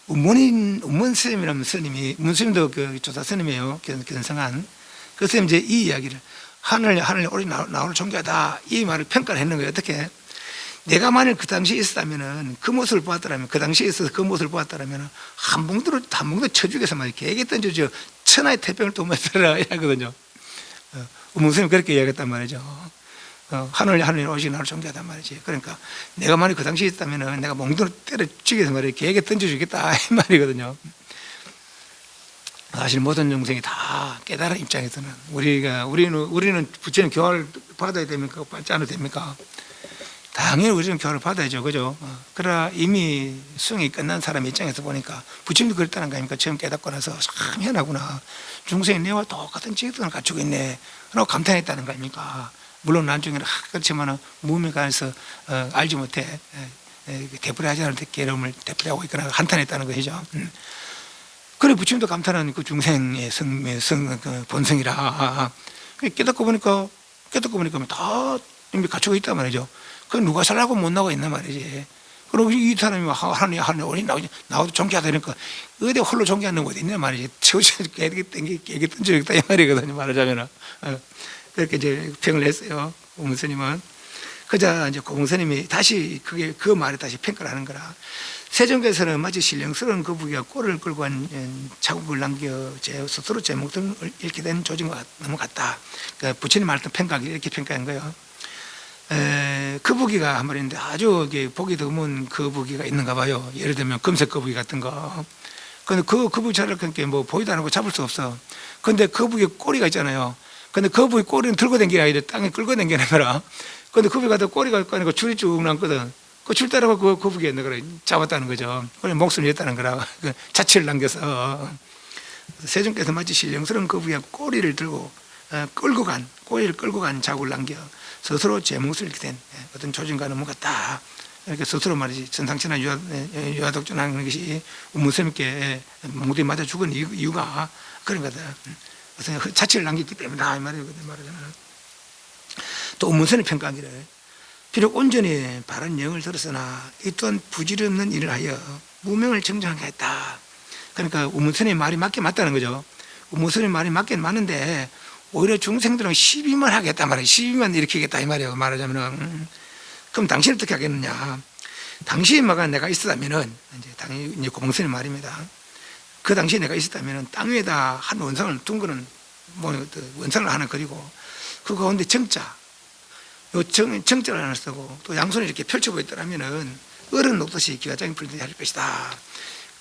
운문 스님이라는 스님이, 문스님도 그 조사 스님이에요. 견성한. 그래서 이제 이 이야기를 하늘에 오래 나오는 존귀하다. 이 말을 평가를 했는 거예요. 어떻게? 내가 만일 그 당시에 있었다면은 그 모습을 보았더라면 그 당시에 있어서 그 모습을 보았더라면 한 봉도 쳐죽여서 막 개에게 던져줘 천하의 태평을 도모해라 이러거든요. 문스님 그렇게 이야기했단 말이죠. 하늘에 오시 나를 존귀하단 말이지. 그러니까 내가 만약 그 당시에 있다면 내가 몽둥이로 때려 죽여서 말이야 개에게 던져주겠다 이 말이거든요. 사실 모든 영생이 다 깨달은 입장에서는 우리는 부처님 교화를 받아야 됩니까? 받지 않아도 됩니까? 당연히 우리는 교화를 받아야죠. 그죠? 그러나 이미 수행이 끝난 사람 입장에서 보니까 부처님도 그랬다는 거 아닙니까? 처음 깨닫고 나서 참 희한하구나. 중생이 내와 똑같은 지혜성을 갖추고 있네. 라고 감탄했다는 거 아닙니까? 물론 나중에는 그렇지만 무음에 관해서 알지 못해 되풀이하지 않을 때 괴로움을 되풀이하고 있거나 한탄했다는 것이죠. 그래 부처님도 감탄하는 그 중생의 그 본성이라 깨닫고 보니까 다 이미 갖추고 있단 말이죠. 그 누가 살라고 못 나오고 있단 말이지. 그리고 이 사람이 하나님 어디 나와도 존경하다 그러니까 어디 홀로 존경하는 곳이 있냐 말이지. 처우치 깨게 던져야겠다 이 말이거든요. 말하자면은 그렇게 이제 평을 했어요. 고문 스님은. 그자 이제 고문 스님이 다시 그 말에 다시 평가를 하는 거라. 세종께서는 마치 신령스러운 거북이가 꼬리를 끌고 한 자국을 남겨 스스로 제 목숨을 잃게 된 조짐과 너무 같다. 그러니까 부처님 말했던 평가하기 이렇게 평가한 거예요. 거북이가 한 마리인데 아주 보기 드문 거북이가 있는가 봐요. 예를 들면 금색 거북이 같은 거. 근데 그 거북이처럼 그렇게 뭐 보이도 않고 잡을 수 없어. 근데 거북이 꼬리가 있잖아요. 근데 거북이 꼬리는 들고 다니기라 아니라 땅에 끌고 다니는 거라. 근데 거북이가 또 꼬리가 있고 줄이 쭉 남거든. 그 줄 따라가 그 거북이가 있는 거라 잡았다는 거죠. 그래 목숨을 잃었다는 거라. 자취를 남겨서 세종께서 마치 신령스러운 거북이가 꼬리를 끌고 간 자국을 남겨 스스로 제 목숨을 잃게 된 어떤 조짐과 너무 같다. 이렇게 스스로 말이지 전상천하 유아독존하는 것이 무스님께 몽둥이 맞아 죽은 이유가 그런 거다. 무슨 자취를 남겼기 때문이다 이 말이거든 말하자면. 또 무스님 평가하기를 비록 온전히 바른 영을 들었으나 이 또한 부질없는 일을 하여 무명을 정정하게 했다. 그러니까 우무스님 말이 맞다는 거죠. 우무스님 말이 맞는데 오히려 중생들은 시비만 하겠단 말이에요. 시비만 일으키겠다 이 말이에요. 말하자면은 그럼 당신은 어떻게 하겠느냐? 당시에만 내가 있었다면은 이제 공선의 말입니다. 그 당시에 내가 있었다면은 땅 위에다 한 원상을 둔 거는 뭐 원상을 하나 그리고 그 가운데 정자, 정자를 하나 쓰고 또 양손을 이렇게 펼쳐 보였더라면은 얼음 녹듯이 기가장이 풀듯이 할 것이다.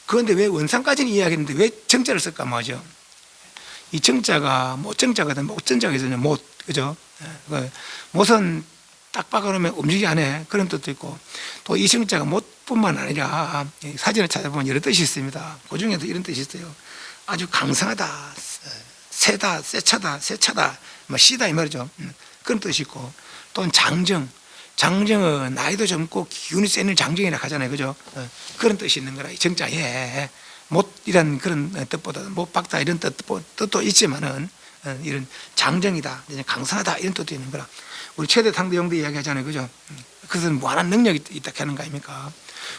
그런데 왜 원상까지는 이야기했는데 왜 정자를 쓸까 뭐죠? 이 정자가 못정자거든. 못정자거든요. 못, 그죠? 못은 딱 박아놓으면 움직이지 않아. 그런 뜻도 있고 또 이 정자가 못뿐만 아니라 사진을 찾아보면 여러 뜻이 있습니다. 그 중에도 이런 뜻이 있어요. 아주 강성하다, 세다, 세차다, 뭐 씨다 이 말이죠. 그런 뜻이 있고 또 장정은 나이도 젊고 기운이 세는 장정이라 하잖아요. 그죠? 그런 뜻이 있는 거라. 이 정자에 못이란 그런 뜻보다 못 박다 이런 뜻도 있지만은 이런 장정이다, 강성하다 이런 뜻도 있는 거라. 우리 최대 당대 영대 이야기 하잖아요. 그죠? 그것은 무한한 능력이 있다 하는 거 아닙니까?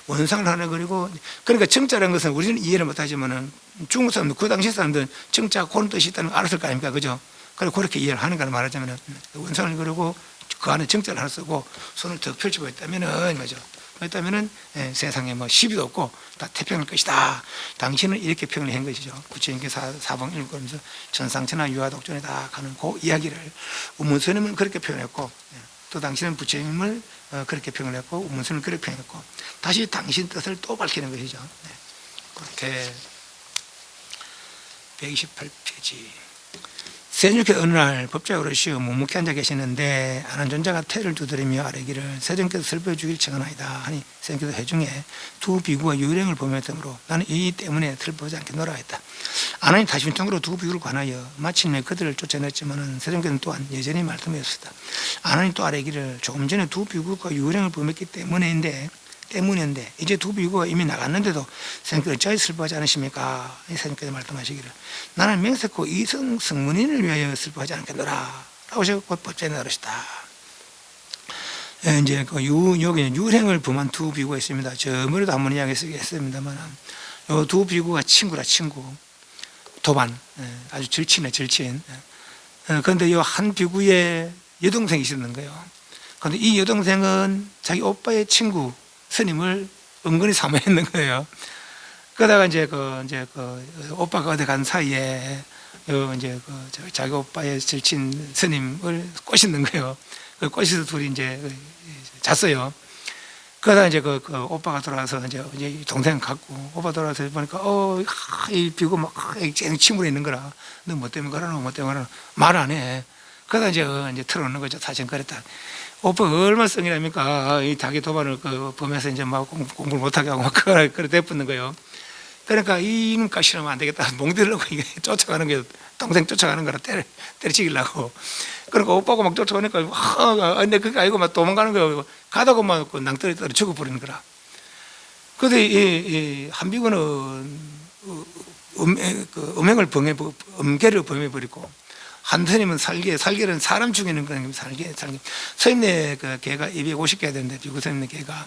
원상을 하나 그리고 그러니까 정자라는 것은 우리는 이해를 못하지만은 중국 사람들 그 당시 사람들은 정자가 그런 뜻이 있다는 걸 알았을 거 아닙니까? 그죠? 그리고 그렇게 이해를 하는 걸 말하자면은 원상을 그리고 그 안에 정자를 하나 쓰고 손을 더 펼치고 있다면은 뭐죠? 그렇다면은 세상에 뭐 시비도 없고 다 태평할 것이다. 당신은 이렇게 평을 한 것이죠. 부처님께서 사방 일구면서 전상천하 유아독존이다 하는 그 이야기를 우문스님은 그렇게 표현했고 또 당신은 부처님을 그렇게 평을 했고 우문스님은 그렇게 표현했고 다시 당신 뜻을 또 밝히는 것이죠. 그렇게 128페이지. 세종께서 어느 날 법좌에 오르시어 묵묵히 앉아 계시는데 아는 존자가 태를 두드리며 아뢰기를 세종께서 설법해 주길 청하나이다 하니 세종께서 회중에 두 비구가 유령을 보면서므로 나는 이 때문에 설법하지 않겠노라 했다. 아나님 다심통으로 두 비구를 관하여 마침내 그들을 쫓아냈지만 세종께서는 또한 여전히 말씀하셨다. 아나님 또 아뢰기를 조금 전에 두 비구가 유령을 범했기 때문인데 이제 두 비구가 이미 나갔는데도 선생님께서 어찌하여 슬퍼하지 않으십니까? 선생님께서 말씀하시기를 나는 명색고 이성 성문인을 위하여 슬퍼하지 않겠노라 라고 하셨고 법전에 나르시다. 이제 그 여기 유행을 범한 두 비구가 있습니다. 저번에도 한번 이야기했습니다만 이 두 비구가 친구라 친구 도반 아주 절친이네 절친. 그런데 이 한 비구의 여동생이 있었는 거예요. 그런데 이 여동생은 자기 오빠의 친구 스님을 은근히 사모했는 거예요. 그러다가 이제 오빠가 어디 간 사이에 자기 오빠의 절친 스님을 꼬시는 거예요. 그 꼬시서 둘이 이제 잤어요. 그러다가 이제 그 오빠가 돌아와서 이제 동생 갖고 오빠 돌아와서 보니까 이 비고 막 침울해 있는 거라. 너 뭐 때문에 그러노? 뭐 때문에 그러노? 말 안 해. 그러다 이제 틀어놓는 거죠. 사실 그랬다. 오빠가 얼마나 성이랍니까? 이 자기 도반을 보면서 이제 막 공부를 못하게 하고 막 그래 대붙는 거예요. 그러니까 이놈까 싫으면 안 되겠다. 몽들려고 이게 쫓아가는 거예요. 동생 쫓아가는 거라 때려치기려고. 그러니까 오빠가 막 쫓아오니까 근데 그게 아니고 막 도망가는 거예요. 가다가 막 낭떠러지 떨어 죽어버리는 거라. 그래서 이 한비군은 음행을 음계를 범해버리고, 한선임은 살계는 사람 죽이는 거는 살계. 서임내 그 개가 250개가 되는데, 비구 서임내 개가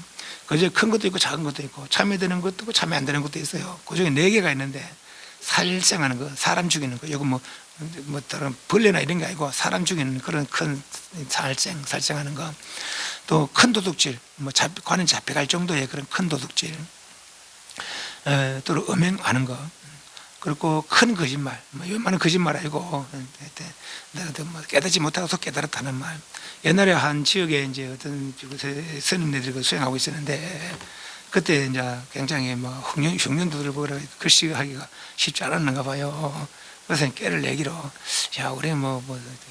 그중에 큰 것도 있고 작은 것도 있고 참여되는 것도 있고 참여 안 되는 것도 있어요. 그중에 4개가 있는데, 살생하는 거, 사람 죽이는 거, 이거 뭐 다른 벌레나 이런 게 아니고 사람 죽이는 그런 큰 살생하는 거, 또 큰 도둑질, 뭐 관은 잡혀갈 정도의 그런 큰 도둑질, 또 음행하는 거, 그리고 큰 거짓말, 뭐 요만한 거짓말 아니고 뭐 깨닫지 못하고서 깨달았다는 말. 옛날에 한 지역에 이제 어떤 선임네들이 수행하고 있었는데, 그때 이제 굉장히 뭐 흉년도들을 보라 글씨하기가 쉽지 않았는가 봐요. 그래서 깨를 내기로, 야, 우리 뭐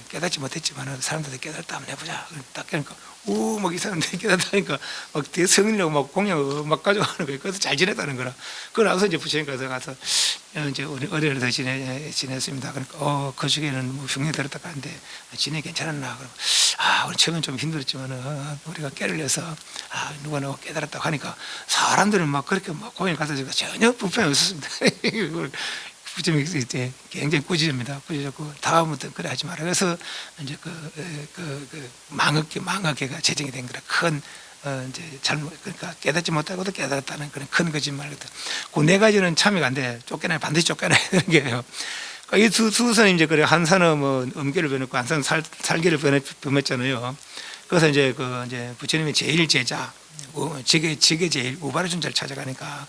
깨닫지 못했지만 사람들한테 깨달았다 한번 해보자. 딱 깨니까 막 이 사람들이 깨닫다니까 막 대성이라고 막 공양 막 가져가는 거예요. 그래서 잘 지냈다는 거라. 그러고 나서 이제 부처님 가서 이제 우리 어려를 더 지냈습니다. 그러니까 그 중에는 뭐 흉내 들었다 가는데 지내 괜찮았나? 그러고 우리 처음엔 좀 힘들었지만 우리가 깨를 내서 누가 깨달았다고 하니까 사람들은 막 그렇게 막 공연 가서 전혀 불편이 없었습니다. 부처님이 이제 굉장히 꾸짖습니다. 꾸짖었고 다음부터 그래 하지 마라. 그래서 이제 망학계가 제정이 된 거라. 큰 이제 잘못, 그러니까 깨닫지 못하고도 깨달았다는 그런 큰 거짓말이거든. 그 4가지는 참여가 안 돼. 쫓겨나야 반드시 쫓겨나야 되는 거예요. 그러니까 이 두 선이 이제 그래, 한산은 뭐 음계를 변했고 한산은 살계를 범했잖아요. 그래서 이제 이제 부처님의 제일 제자, 지계 제일 우바르준자를 찾아가니까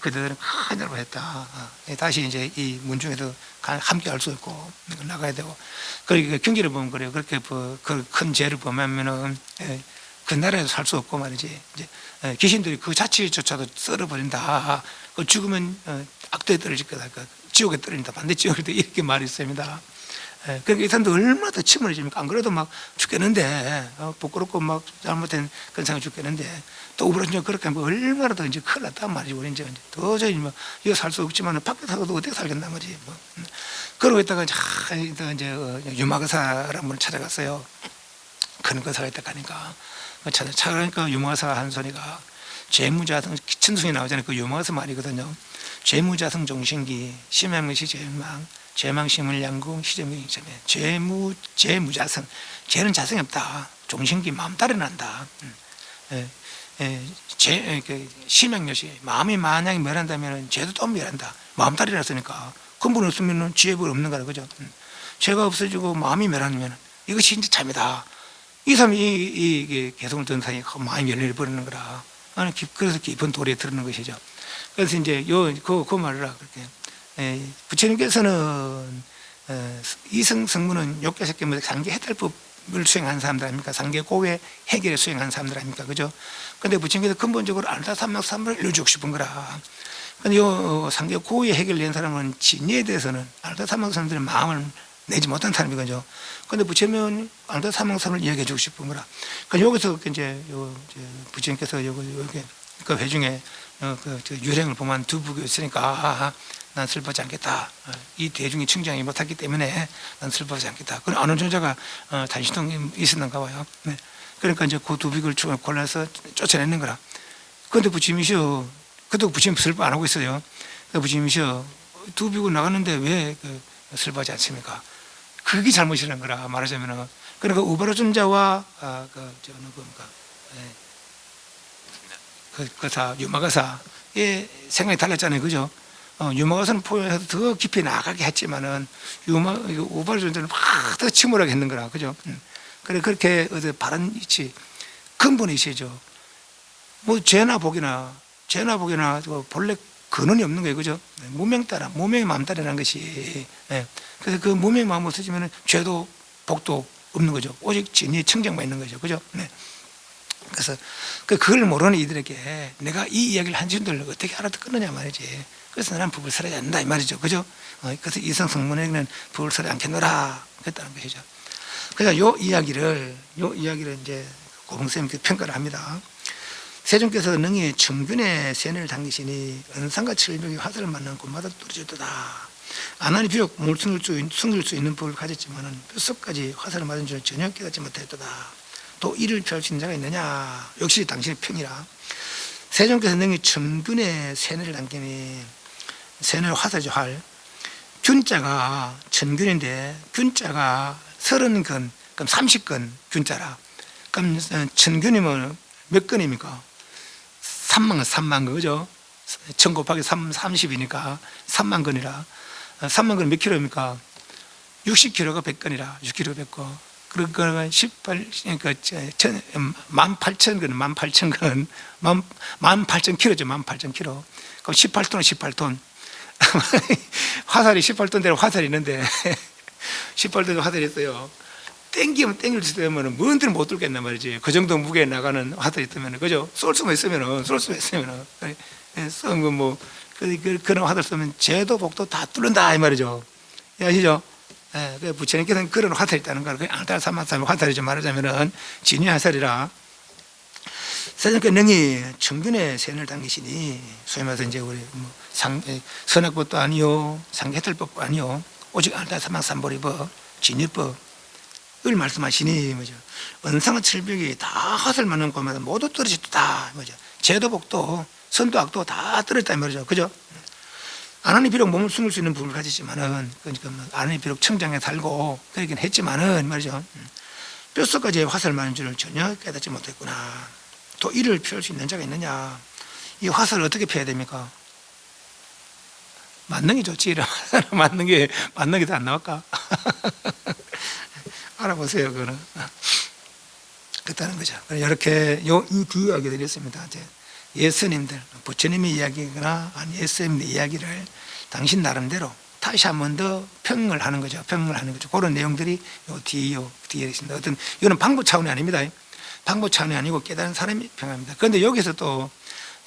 그들은 큰 일을 했다. 다시 이제 이 문중에도 함께 할 수 있고 나가야 되고. 그러니까 경기를 보면 그래요. 그렇게 그 큰 죄를 범하면은 그 나라에서 살 수 없고 말이지. 이제 귀신들이 그 자체조차도 썰어버린다. 그 죽으면 악도에 떨어질 거다. 지옥에 떨어진다. 반대 지옥에 떨어진다. 이렇게 말이 있습니다. 그러니까 이 사람도 얼마나 더 침울해집니까? 안 그래도 막 죽겠는데, 부끄럽고 막 잘못된 그런 생각 죽겠는데, 또 우브라진 그렇게 하면 얼마나 더 이제 큰일 났단 말이지. 우리 이제 도저히 뭐, 이거 살 수 없지만, 밖에 살아도 어떻게 살겠나 말이지. 뭐. 그러고 있다가 이제 유마거사라는 분을 찾아갔어요. 큰 거사가 있다 가니까. 찾아가니까 유마거사 한 소리가 죄무자성, 천승이 나오잖아요. 그 유마거사 말이거든요. 죄무자성 종신기, 심양시 죄망, 죄망심을 양궁, 희정이 죄무자성. 죄는 자성이 없다. 종신기 마음 따라 난다. 심양요시, 마음이 만약에 멸한다면 죄도 또 멸한다. 마음 따라 났으니까. 근본 없으면 죄가 없는 거라, 그죠? 죄가 없어지고 마음이 멸하면 이것이 이제 참이다. 이 사람이 이 개성을 듣는 사이에 마음이 열리를 버리는 거라. 그래서 깊은 도리에 들었는 것이죠. 그래서 이제 그 말을 그렇게. 부처님께서는 이승 성문은 욕계석계 상계 해탈법을 수행한 사람들 아닙니까? 상계 고회 해결에 수행한 사람들 아닙니까? 그죠? 근데 부처님께서 근본적으로 알다삼막삼을 알려주고 싶은 거라. 근데 요 상계 고회 해결된 사람은 진리에 대해서는 알다삼막삼들의 마음을 내지 못한 사람이거든요. 근데 부처님은 알다삼막삼을 이야기해 주고 싶은 거라. 그러니까 여기서 이제 부처님께서 여기 그 회중에 유행을 보면 두 부가 있으니까 난 슬퍼하지 않겠다. 이 대중이 충정이 못했기 때문에 난 슬퍼하지 않겠다. 그런 어느 존재가 단신통이 있었는가 봐요. 네. 그러니까 이제 그 두 비극을 골라서 쫓아내는 거라. 그런데 부처님이시여, 그것도 부처님 슬퍼 안 하고 있어요. 부처님이시여, 두 비극 나갔는데 왜 슬퍼하지 않습니까? 그게 잘못이라는 거라 말하자면은. 그러니까 우바라존자와 그사 유마가사의 생각이 달랐잖아요, 그죠? 유마가사는 포용해서 더 깊이 나가게 했지만은 우바라존자는 막 더 침울하게 했는 거라, 그죠? 그래 그렇게 바른 이치, 근본의 이치죠. 뭐 죄나 복이나 본래 근원이 없는 거예요, 그죠? 무명 따라, 무명의 마음 따라라는 것이. 그래서 그 무명의 마음을 쓰시면은 죄도 복도 없는 거죠. 오직 진리의 청정만 있는 거죠, 그죠? 네. 그래서 그걸 모르는 이들에게 내가 이 이야기를 한 줄들 어떻게 알아듣겠느냐 말이지. 그래서 나는 부부를 살아야 한다 이 말이죠, 그죠? 그래서 이성 성문에는 부부를 살아야 않겠노라 그랬다는 것이죠. 그래서 요 이야기를 이제 고봉쌤이 평가를 합니다. 세종께서 능히 충균의 세뇌를 당기시니 은상과 칠벽이 화살을 맞는 곳마다 뚫어졌도다. 아난이 비록 몸을 숨길 수 있는 법을 가졌지만은 뼛속까지 화살을 맞은 줄 전혀 깨닫지 못했도다. 또 이를 피할 수 있는 자가 있느냐? 역시 당신의 평이라. 세종께서 능히 천근의 세뇌를 당기니, 세뇌를 화살이죠, 활. 균자가 천균인데 균자가 30근, 그럼 30근 균자라. 그럼 천균이면 몇 근입니까? 3만 근, 그죠? 1000 곱하기 30이니까 3만 근이라. 3만 근은 몇 킬로입니까? 60킬로가 100근이라. 60킬로 100거. 그러니까 18, 그러니까 18,000근, 18,000근, 18,000킬로죠, 18,000킬로. 그럼 18톤, 18톤. 화살이 18톤대로 화살이 있는데, 18톤 화살이 있어요. 땡기면 땡길 수 있으면 뭔 데는 못 뚫겠단 말이지. 그 정도 무게에 나가는 화살이 있으면, 그죠? 쏠 수가 있으면은, 쏘면 뭐, 그런 화살 쏘면 죄도 복도 다 뚫는다, 이 말이죠. 아시죠? 예, 부처님께서는 그런 화살이 있다는 걸, 알타라 삼만삼의 화살이죠. 말하자면은, 진위 화살이라. 세상께 능히 청균의 세뇌를 당기시니, 소위 말해서 이제 우리 뭐 선악법도 아니요, 상해탈법도 아니요, 오직 알타라 삼만삼보리법, 진위법, 을 말씀하시니, 뭐죠. 은상의 철벽이 다 화살 맞는 곳마다 모두 떨어졌다, 뭐죠. 죄도 복도, 선도 악도 다 떨어졌다, 말이죠. 그죠? 아난이 비록 몸을 숨을 수 있는 부분을 가졌지만은, 그러니까 아난이 비록 청장에 살고, 그러긴 했지만은, 말이죠. 뼛속까지 화살 맞는 줄을 전혀 깨닫지 못했구나. 또 이를 피할 수 있는 자가 있느냐. 이 화살을 어떻게 피해야 됩니까? 만능이 좋지. 맞는 게 더 안 나올까? 알아보세요, 그거는. 그렇다는 거죠. 이렇게 이 두 이야기들이 있습니다. 예수님들, 부처님의 이야기거나 아니 예수님의 이야기를 당신 나름대로 다시 한 번 더 평을 하는 거죠. 평을 하는 거죠. 그런 내용들이 뒤에 있습니다. 어떤, 이거는 방법 차원이 아닙니다. 방법 차원이 아니고 깨달은 사람이 평합니다. 그런데 여기서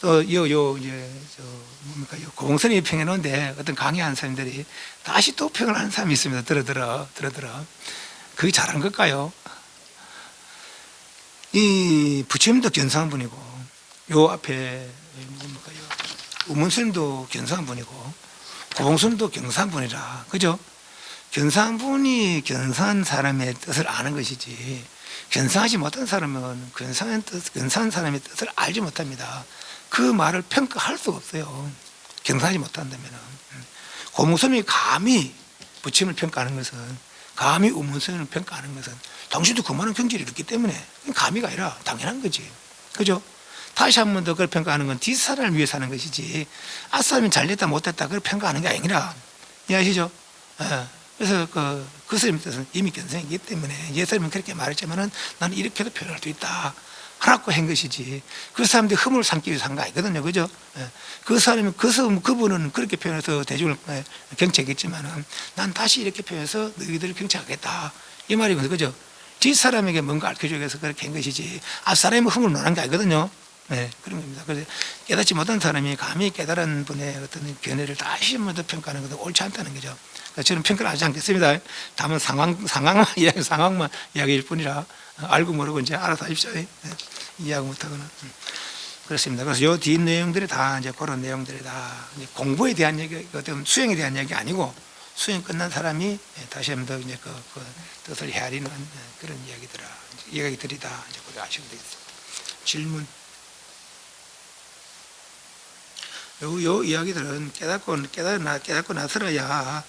뭡니까, 공선이 평해 놓은데 어떤 강의하는 사람들이 다시 또 평을 하는 사람이 있습니다. 들어. 그게 잘한 걸까요? 이 부처님도 견성한 분이고, 요 앞에 뭡니까, 우문스님도 견성한 분이고, 고봉스님도 견성한 분이라, 그죠? 견성한 분이 견성한 사람의 뜻을 아는 것이지, 견성하지 못한 사람은 견성한 사람의 뜻을 알지 못합니다. 그 말을 평가할 수가 없어요. 견성하지 못한다면은. 고봉스님이 감히 부처님을 평가하는 것은, 감히 우문스님을 평가하는 것은 당신도 그만한 경지를 이뤘기 때문에 감히가 아니라 당연한 거지. 그죠? 다시 한 번 더 그걸 평가하는 건 뒷사람을 위해서 하는 것이지, 앞사람이 잘됐다 못됐다 그걸 평가하는 게 아니라. 이해하시죠? 그래서 그 스님의 뜻은 이미 견성이기 때문에 예수님은 그렇게 말했지만은 나는 이렇게도 표현할 수 있다 하라고 한 것이지, 그 사람들이 흠을 삼기 위해서 한 거 아니거든요. 그죠? 그 사람이, 그분은 그렇게 표현해서 대중을 경책했지만은 난 다시 이렇게 표현해서 너희들을 경책하겠다, 이 말이거든요. 그죠? 뒷사람에게 뭔가 알려주기 위해서 그렇게 한 것이지, 앞사람의 흠을 논한 게 아니거든요. 그런 겁니다. 그래서 깨닫지 못한 사람이 감히 깨달은 분의 어떤 견해를 다시 한 번 더 평가하는 것도 옳지 않다는 거죠. 저는 평가를 하지 않겠습니다. 다만 상황만 이야기일 뿐이라, 알고 모르고 이제 알아서 하십시오. 이해하고 못하거나. 그렇습니다. 그래서 요 뒷 내용들이 다 이제 그런 내용들이 다 이제 공부에 대한 얘기, 어떤 수행에 대한 얘기 아니고, 수행 끝난 사람이 다시 한 번 더 이제 그 뜻을 헤아리는 그런 이야기들이다. 이제 그렇게 아시면 되겠습니다. 질문. 요 이야기들은 깨닫고 나서야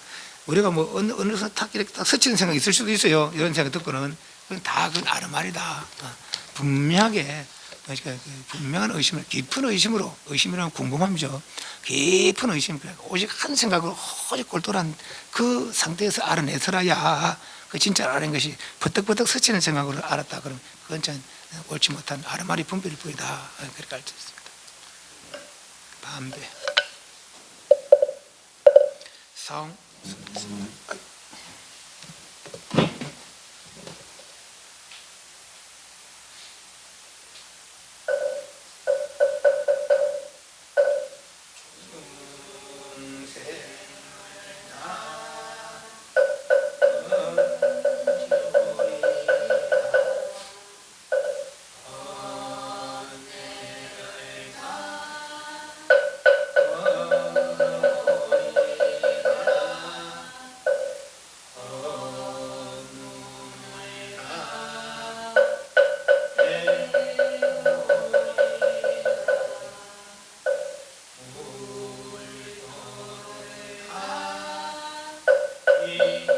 우리가 뭐 어느 딱 이렇게 딱 스치는 생각이 있을 수도 있어요. 이런 생각 듣고는 그건 다 그건 아는 말이다. 분명하게, 그러니까 분명한 의심을, 깊은 의심으로, 의심이라는 궁금함이죠. 깊은 의심, 오직 한 생각으로 오직 골똘한 그 상태에서 알아내서야 그 진짜 알아낸 것이 버떡버떡 스치는 생각으로 알았다. 그럼 그건 참 옳지 못한 아르마리 분별일 뿐이다. 그렇게 알 수 있습니다. 담배, 성, 이